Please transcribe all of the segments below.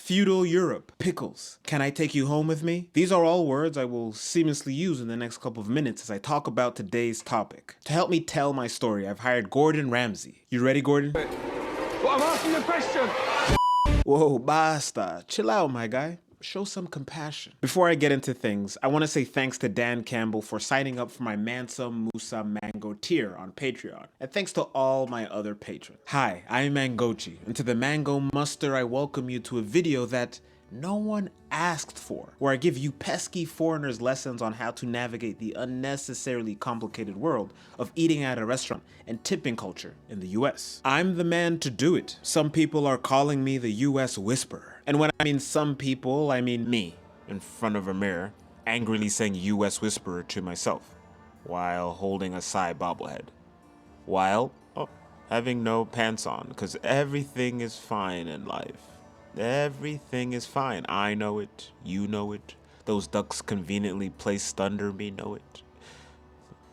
feudal Europe, pickles, can I take you home with me? These are all words I will seamlessly use in the next couple of minutes as I talk about today's topic. To help me tell my story, I've hired Gordon Ramsay. You ready, Gordon? Well, I'm asking the question. Whoa, basta. Chill out, my guy. Show some compassion. Before I get into things, I want to say thanks to Dan Campbell for signing up for my Mansa Musa Mango tier on Patreon. And thanks to all my other patrons. Hi, I'm Mangochi, and to the Mango Muster, I welcome you to a video that no one asked for, where I give you pesky foreigners lessons on how to navigate the unnecessarily complicated world of eating at a restaurant and tipping culture in the US. I'm the man to do it. Some people are calling me the US Whisperer. And when I mean some people, I mean me, in front of a mirror, angrily saying US Whisperer to myself, while holding a Psy bobblehead. While having no pants on, because everything is fine in life. Everything is fine. I know it. You know it. Those ducks conveniently placed under me know it.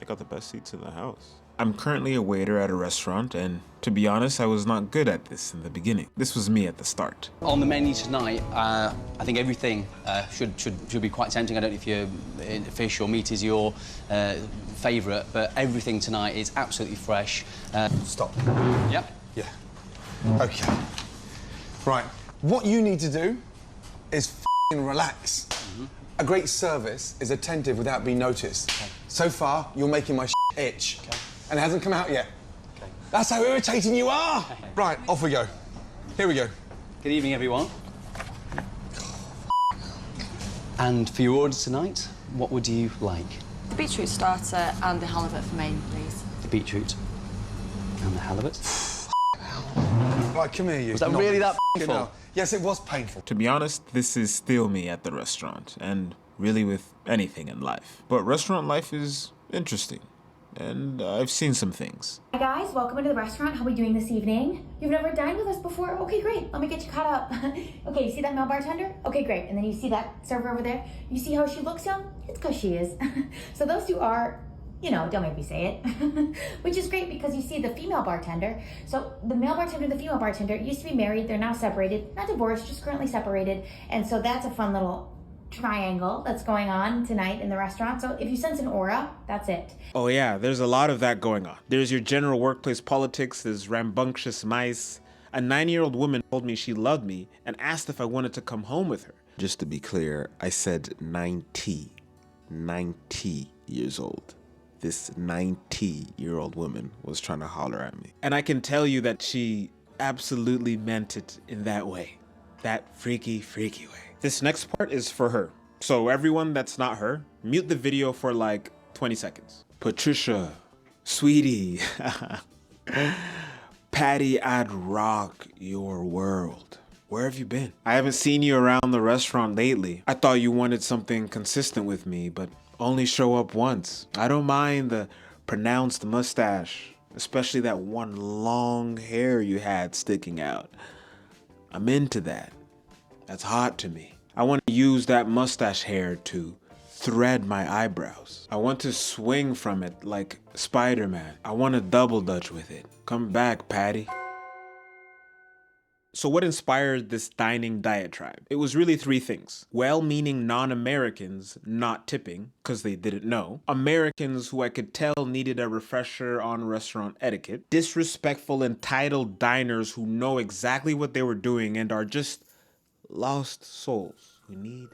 I got the best seats in the house. I'm currently a waiter at a restaurant, and to be honest, I was not good at this in the beginning. This was me at the start. On the menu tonight, I think everything should be quite tempting. I don't know if fish or meat is your favourite, but everything tonight is absolutely fresh. Stop. Yep. Yeah. Okay. Right. What you need to do is f***ing relax. A great service is attentive without being noticed. Okay. So far, you're making my itch. Okay. And it hasn't come out yet. Okay. That's how irritating you are! Okay. Right, off we go. Here we go. Good evening, everyone. And for your order tonight, what would you like? The beetroot starter and the halibut for main, please. The beetroot and the halibut. Right, come here, you. Was that really that painful? Yes, it was painful. To be honest, this is still me at the restaurant, and really with anything in life. But restaurant life is interesting, and I've seen some things. Hi guys, welcome into the restaurant. How are we doing this evening? You've never dined with us before? Okay, great. Let me get you caught up. Okay, you see that male bartender? Okay, great. And then you see that server over there? You see how she looks young? It's because she is. So those two are, you know, don't make me say it, which is great because you see the female bartender. So the male bartender and the female bartender used to be married. They're now separated, not divorced, just currently separated. And so that's a fun little triangle that's going on tonight in the restaurant. So if you sense an aura, that's it. Oh yeah, there's a lot of that going on. There's your general workplace politics, there's rambunctious mice. A 9-year-old woman told me she loved me and asked if I wanted to come home with her. Just to be clear, I said 90 years old. This 90-year-old woman was trying to holler at me. And I can tell you that she absolutely meant it in that way. That freaky way. This next part is for her. So everyone that's not her, mute the video for like 20 seconds. Patricia, sweetie, Patty, I'd rock your world. Where have you been? I haven't seen you around the restaurant lately. I thought you wanted something consistent with me, but only show up once. I don't mind the pronounced mustache, especially that one long hair you had sticking out. I'm into that. That's hot to me. I want to use that mustache hair to thread my eyebrows. I want to swing from it like Spider-Man. I want to double dutch with it. Come back, Patty. So what inspired this dining diatribe? It was really 3 things. Well-meaning non-Americans not tipping because they didn't know. Americans who I could tell needed a refresher on restaurant etiquette. Disrespectful, entitled diners who know exactly what they were doing and are just lost souls who need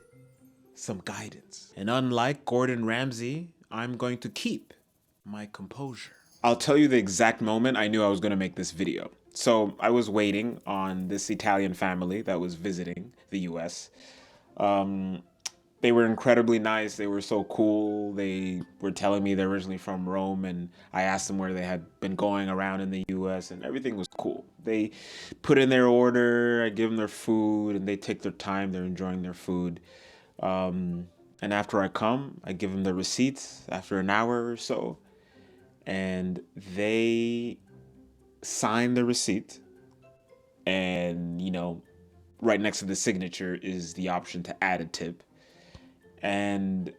some guidance. And unlike Gordon Ramsay, I'm going to keep my composure. I'll tell you the exact moment I knew I was going to make this video. So I was waiting on this Italian family that was visiting the US. They were incredibly nice. They were so cool. They were telling me they're originally from Rome, and I asked them where they had been going around in the US, and everything was cool. They put in their order, I give them their food, and they take their time. They're enjoying their food. And after I come, I give them the receipts after an hour or so, and they sign the receipt, and you know, right next to the signature is the option to add a tip, and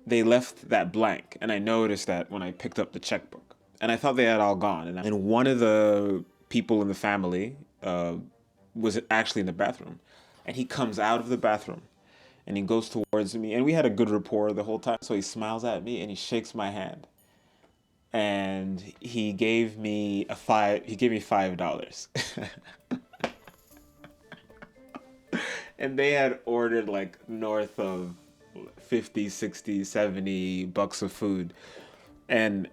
they left that blank. And I noticed that when I picked up the checkbook, and I thought they had all gone, and one of the people in the family was actually in the bathroom, And he comes out of the bathroom and he goes towards me. And we had a good rapport the whole time. So he smiles at me and he shakes my hand. And he gave me $5. And they had ordered like north of 50, 60, 70 bucks of food. And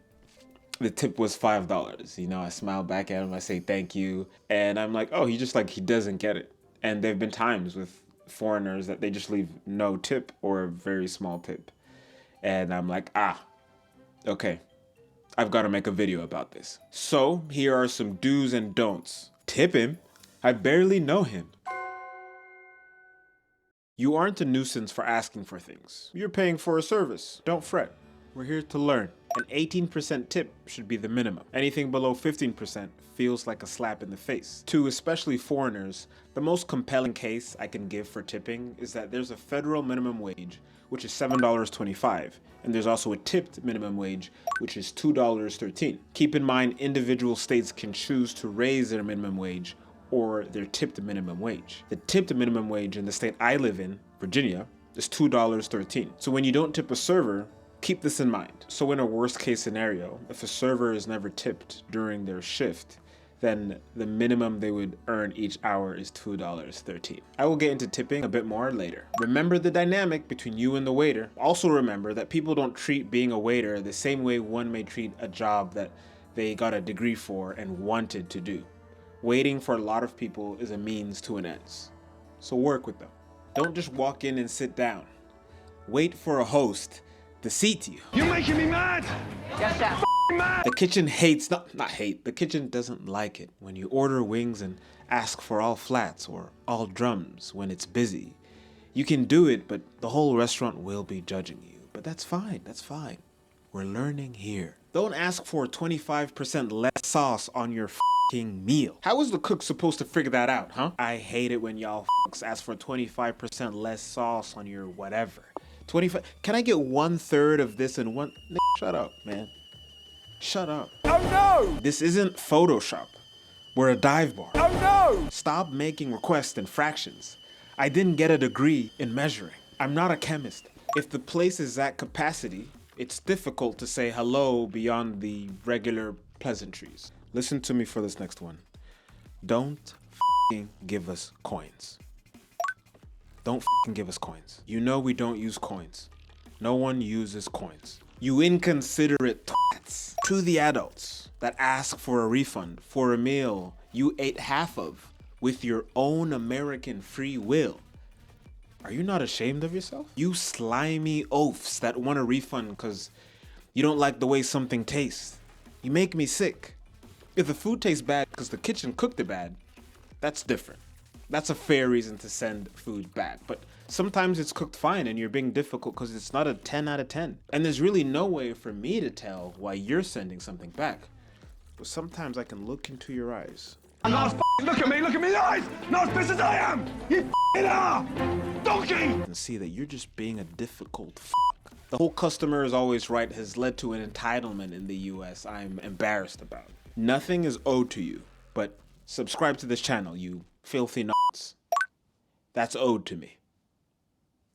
the tip was $5. You know, I smile back at him, I say thank you. And I'm like, oh, he doesn't get it. And there've been times with foreigners that they just leave no tip or a very small tip. And I'm like, okay, I've got to make a video about this. So here are some do's and don'ts. Tip him. I barely know him. You aren't a nuisance for asking for things. You're paying for a service. Don't fret. We're here to learn. An 18% tip should be the minimum. Anything below 15% feels like a slap in the face. To especially foreigners, the most compelling case I can give for tipping is that there's a federal minimum wage, which is $7.25, and there's also a tipped minimum wage, which is $2.13. Keep in mind, individual states can choose to raise their minimum wage or their tipped minimum wage. The tipped minimum wage in the state I live in, Virginia, is $2.13. So when you don't tip a server, keep this in mind. So in a worst case scenario, if a server is never tipped during their shift, then the minimum they would earn each hour is $2.13. I will get into tipping a bit more later. Remember the dynamic between you and the waiter. Also remember that people don't treat being a waiter the same way one may treat a job that they got a degree for and wanted to do. Waiting for a lot of people is a means to an end. So work with them. Don't just walk in and sit down. Wait for a host to seat you. You're making me mad! The kitchen hates, not hate, the kitchen doesn't like it when you order wings and ask for all flats or all drums when it's busy. You can do it, but the whole restaurant will be judging you. But that's fine, that's fine. We're learning here. Don't ask for 25% less sauce on your f***ing meal. How is the cook supposed to figure that out, huh? I hate it when y'all f***s ask for 25% less sauce on your whatever. 25, can I get 1/3 of this and one? Shut up, man. Shut up. Oh no! This isn't Photoshop. We're a dive bar. Oh no! Stop making requests in fractions. I didn't get a degree in measuring. I'm not a chemist. If the place is at capacity, it's difficult to say hello beyond the regular pleasantries. Listen to me for this next one. Don't f***ing give us coins. Don't f***ing give us coins. You know we don't use coins. No one uses coins. You inconsiderate twats. To the adults that ask for a refund for a meal you ate half of with your own American free will. Are you not ashamed of yourself? You slimy oafs that want a refund because you don't like the way something tastes. You make me sick. If the food tastes bad because the kitchen cooked it bad, that's different. That's a fair reason to send food back. But sometimes it's cooked fine and you're being difficult because it's not a 10 out of 10. And there's really no way for me to tell why you're sending something back. But sometimes I can look into your eyes. Not as look at me in the eyes! Not as pissed as I am! You are! Donkey! And see that you're just being a difficult The whole customer is always right has led to an entitlement in the US I'm embarrassed about. Nothing is owed to you, but subscribe to this channel, you filthy nuts. That's owed to me.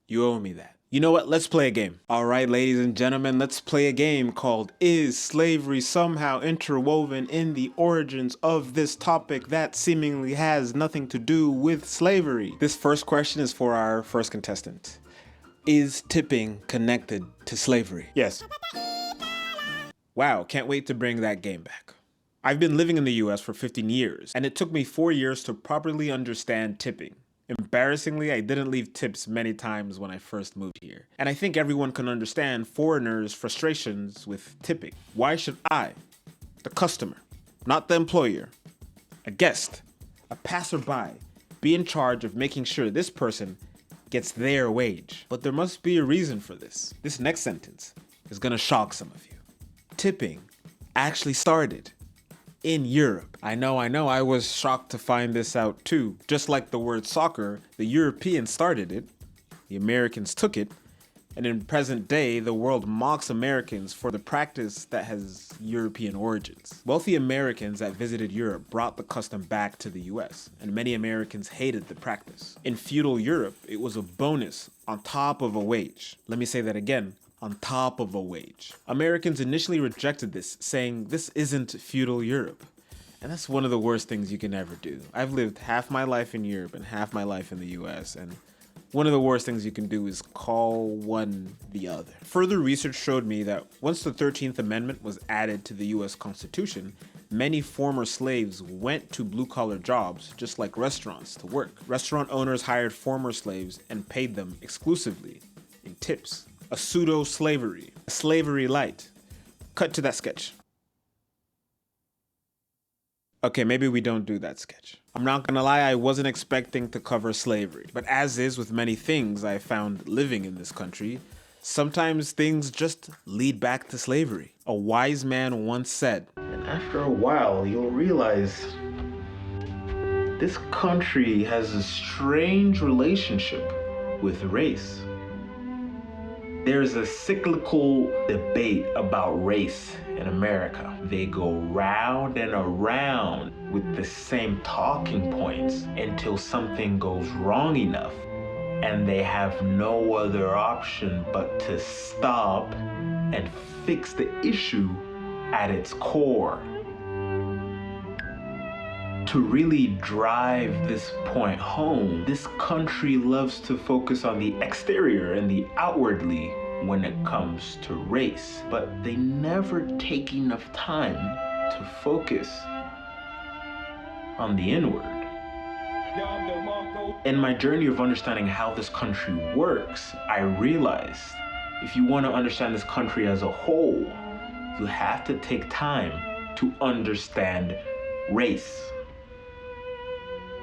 You owe me that. You know what? Let's play a game. All right, ladies and gentlemen, let's play a game called Is Slavery Somehow Interwoven in the Origins of this topic that seemingly has nothing to do with slavery? This first question is for our first contestant. Is tipping connected to slavery? Yes. Wow, can't wait to bring that game back. I've been living in the US for 15 years, and it took me 4 years to properly understand tipping. Embarrassingly, I didn't leave tips many times when I first moved here. And I think everyone can understand foreigners' frustrations with tipping. Why should I, the customer, not the employer, a guest, a passerby, be in charge of making sure this person gets their wage? But there must be a reason for this. This next sentence is gonna shock some of you. Tipping actually started in Europe. I know, I was shocked to find this out too. Just like the word soccer, the Europeans started it, the Americans took it, And in present day, the world mocks Americans for the practice that has European origins. Wealthy Americans that visited Europe brought the custom back to the US, and many Americans hated the practice. In feudal Europe, it was a bonus on top of a wage. Let me say that again. On top of a wage. Americans initially rejected this, saying this isn't feudal Europe. And that's one of the worst things you can ever do. I've lived half my life in Europe and half my life in the US, and one of the worst things you can do is call one the other. Further research showed me that once the 13th Amendment was added to the US Constitution, many former slaves went to blue-collar jobs, just like restaurants, to work. Restaurant owners hired former slaves and paid them exclusively in tips. A pseudo-slavery, a slavery light. Cut to that sketch. Okay, maybe we don't do that sketch. I'm not gonna lie, I wasn't expecting to cover slavery, but as is with many things I found living in this country, sometimes things just lead back to slavery. A wise man once said, and after a while you'll realize this country has a strange relationship with race. There's a cyclical debate about race in America. They go round and around with the same talking points until something goes wrong enough, and they have no other option but to stop and fix the issue at its core. To really drive this point home, this country loves to focus on the exterior and the outwardly when it comes to race, but they never take enough time to focus on the inward. In my journey of understanding how this country works, I realized if you want to understand this country as a whole, you have to take time to understand race.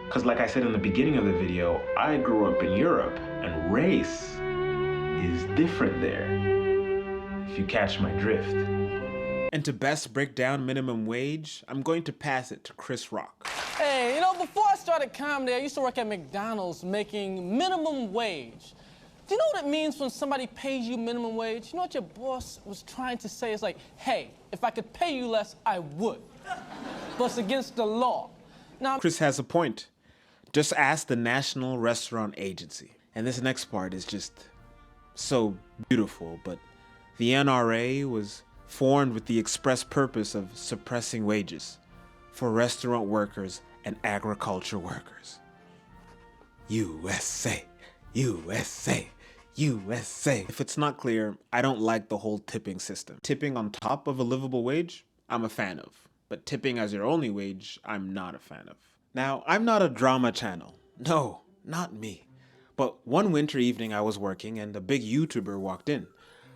Because like I said in the beginning of the video, I grew up in Europe, and race is different there, if you catch my drift. And to best break down minimum wage, I'm going to pass it to Chris Rock. Hey, you know, before I started comedy, I used to work at McDonald's making minimum wage. Do you know what it means when somebody pays you minimum wage? You know what your boss was trying to say? It's like, hey, if I could pay you less, I would. But it's against the law. Now, Chris has a point. Just ask the National Restaurant Agency. And this next part is just so beautiful, but the NRA was formed with the express purpose of suppressing wages for restaurant workers and agriculture workers. USA, USA, USA. If it's not clear, I don't like the whole tipping system. Tipping on top of a livable wage, I'm a fan of. But tipping as your only wage, I'm not a fan of. Now, I'm not a drama channel. No, not me. But one winter evening I was working and a big YouTuber walked in.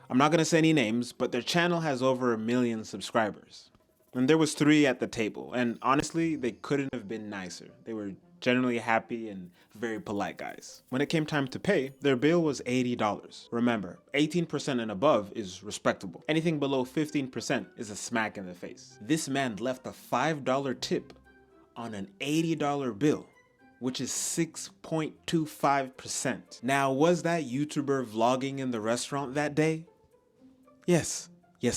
I'm not gonna say any names, but their channel has over 1 million subscribers. And there was 3 at the table, and honestly, they couldn't have been nicer. They were generally happy and very polite guys. When it came time to pay, their bill was $80. Remember, 18% and above is respectable. Anything below 15% is a smack in the face. This man left a $5 tip on an $80 bill, which is 6.25%. Now, was that YouTuber vlogging in the restaurant that day? Yes,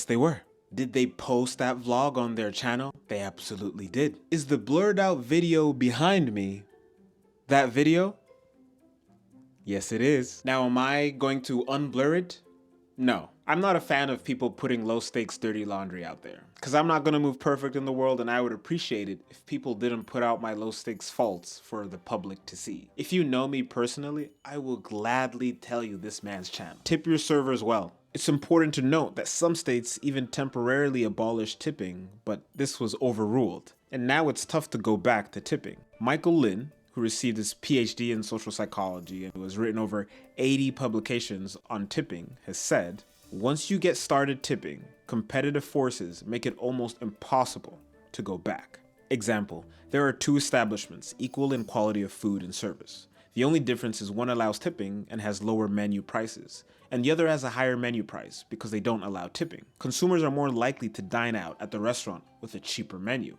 they were. Did they post that vlog on their channel? They absolutely did. Is the blurred out video behind me that video? Yes, it is. Now, am I going to unblur it? No. I'm not a fan of people putting low stakes dirty laundry out there, because I'm not gonna move perfect in the world, and I would appreciate it if people didn't put out my low stakes faults for the public to see. If you know me personally, I will gladly tell you this man's channel. Tip your servers well. It's important to note that some states even temporarily abolished tipping, but this was overruled, and now it's tough to go back to tipping. Michael Lin, who received his PhD in social psychology and who has written over 80 publications on tipping, has said, once you get started tipping, competitive forces make it almost impossible to go back. Example, there are 2 establishments equal in quality of food and service. The only difference is one allows tipping and has lower menu prices, and the other has a higher menu price because they don't allow tipping. Consumers are more likely to dine out at the restaurant with a cheaper menu,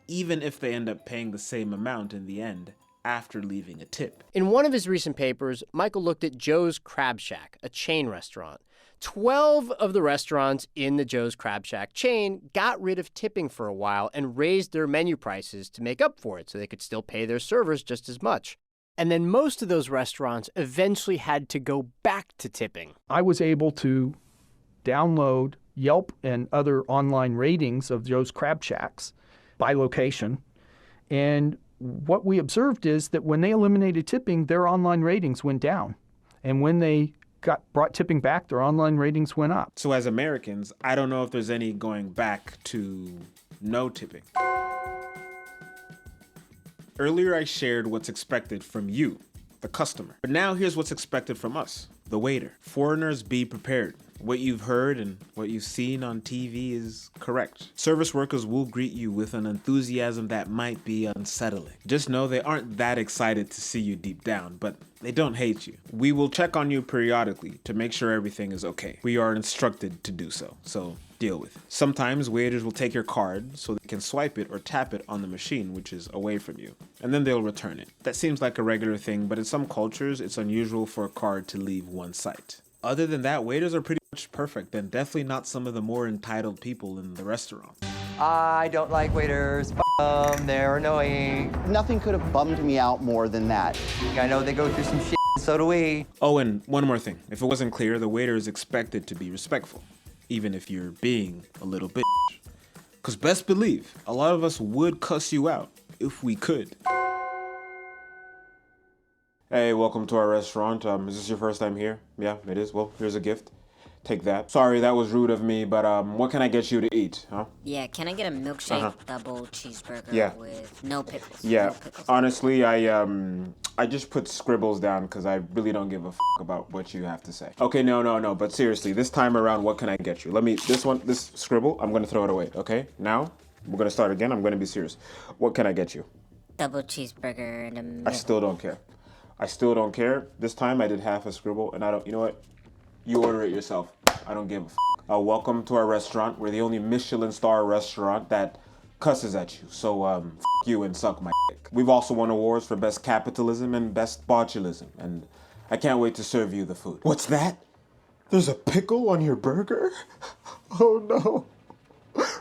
even if they end up paying the same amount in the end after leaving a tip. In one of his recent papers, Michael looked at Joe's Crab Shack, a chain restaurant. 12 of the restaurants in the Joe's Crab Shack chain got rid of tipping for a while and raised their menu prices to make up for it so they could still pay their servers just as much. And then most of those restaurants eventually had to go back to tipping. I was able to download Yelp and other online ratings of Joe's Crab Shacks by location. And what we observed is that when they eliminated tipping, their online ratings went down. And when they brought tipping back, their online ratings went up. So as Americans, I don't know if there's any going back to no tipping. Earlier I shared what's expected from you, the customer. But now here's what's expected from us, the waiter. Foreigners, be prepared. What you've heard and what you've seen on TV is correct. Service workers will greet you with an enthusiasm that might be unsettling. Just know they aren't that excited to see you deep down, but they don't hate you. We will check on you periodically to make sure everything is okay. We are instructed to do so deal with it. Sometimes waiters will take your card so they can swipe it or tap it on the machine, which is away from you, and then they'll return it. That seems like a regular thing, but in some cultures, it's unusual for a card to leave one site. Other than that, waiters are pretty much perfect and definitely not some of the more entitled people in the restaurant. I don't like waiters. F them, they're annoying. Nothing could have bummed me out more than that. I know they go through some shit, so do we. Oh, and one more thing. If it wasn't clear, the waiter is expected to be respectful, even if you're being a little bitch. Because best believe, a lot of us would cuss you out if we could. Hey, welcome to our restaurant. Is this your first time here? Yeah, it is. Well, here's a gift. Take that. Sorry, that was rude of me, but what can I get you to eat, huh? Yeah, can I get a milkshake double cheeseburger with no pickles? Yeah, no pickles. honestly, I just put scribbles down because I really don't give a about what you have to say. Okay, no, but seriously, this time around, what can I get you? This scribble, I'm gonna throw it away, okay? Now, we're gonna start again. I'm gonna be serious. What can I get you? Double cheeseburger and a milk. I still don't care. I still don't care. This time I did half a scribble and you know what? You order it yourself. I don't give a welcome to our restaurant. We're the only Michelin star restaurant that cusses at you. So, you and suck my dick. We've also won awards for best capitalism and best botulism. And I can't wait to serve you the food. What's that? There's a pickle on your burger? Oh no.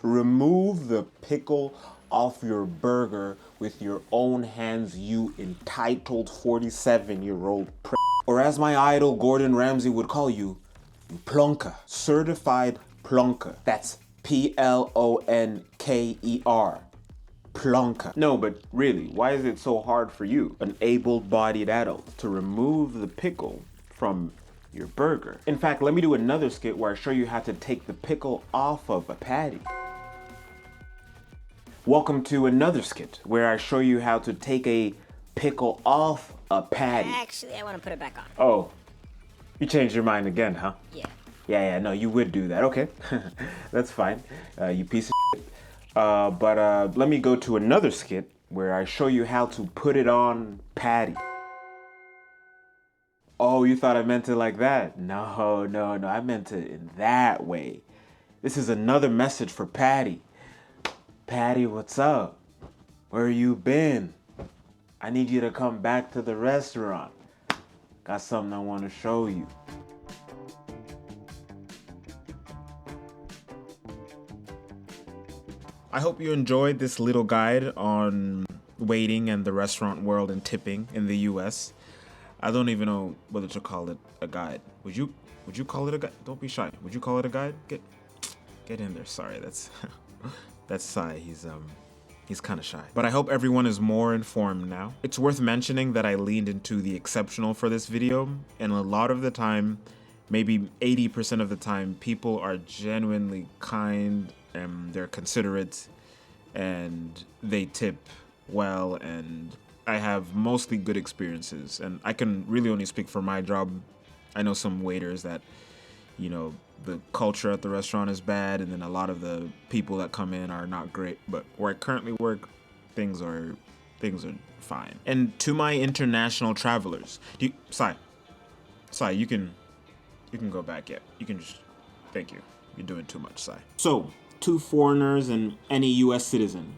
Remove the pickle off your burger with your own hands, you entitled 47-year-old prick. Or as my idol Gordon Ramsay would call you, plonker. Certified plonker. That's Plonker. Plonker. No, but really, why is it so hard for you, an able-bodied adult, to remove the pickle from your burger? In fact, let me do another skit where I show you how to take the pickle off of a patty. Welcome to another skit where I show you how to take a pickle off a patty. Actually, I want to put it back on. Oh, you changed your mind again, huh? Yeah. Yeah, no, you would do that. Okay, that's fine. You piece of shit. But let me go to another skit where I show you how to put it on patty. Oh, you thought I meant it like that? No, I meant it in that way. This is another message for Patty. Patty, what's up? Where you been? I need you to come back to the restaurant. Got something I want to show you. I hope you enjoyed this little guide on waiting and the restaurant world and tipping in the US. I don't even know whether to call it a guide. Would you call it a guide? Don't be shy. Would you call it a guide? Get in there. Sorry, that's Sai. He's kind of shy. But I hope everyone is more informed now. It's worth mentioning that I leaned into the exceptional for this video, and a lot of the time, maybe 80% of the time, people are genuinely kind and they're considerate and they tip well, and I have mostly good experiences, and I can really only speak for my job. I know some waiters that, you know, the culture at the restaurant is bad, and then a lot of the people that come in are not great. But where I currently work, things are fine. And to my international travelers, Sai, you can go back. Yeah, you can just. Thank you. You're doing too much, Sai. So, to foreigners and any U.S. citizen,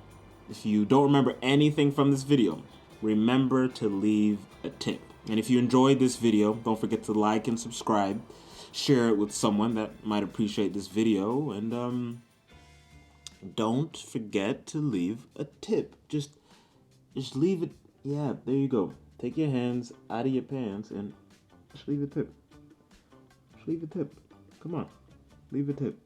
if you don't remember anything from this video, remember to leave a tip. And if you enjoyed this video, don't forget to like and subscribe. Share it with someone that might appreciate this video. And don't forget to leave a tip. Just leave it. Yeah, there you go. Take your hands out of your pants and just leave a tip. Just leave a tip. Come on. Leave a tip.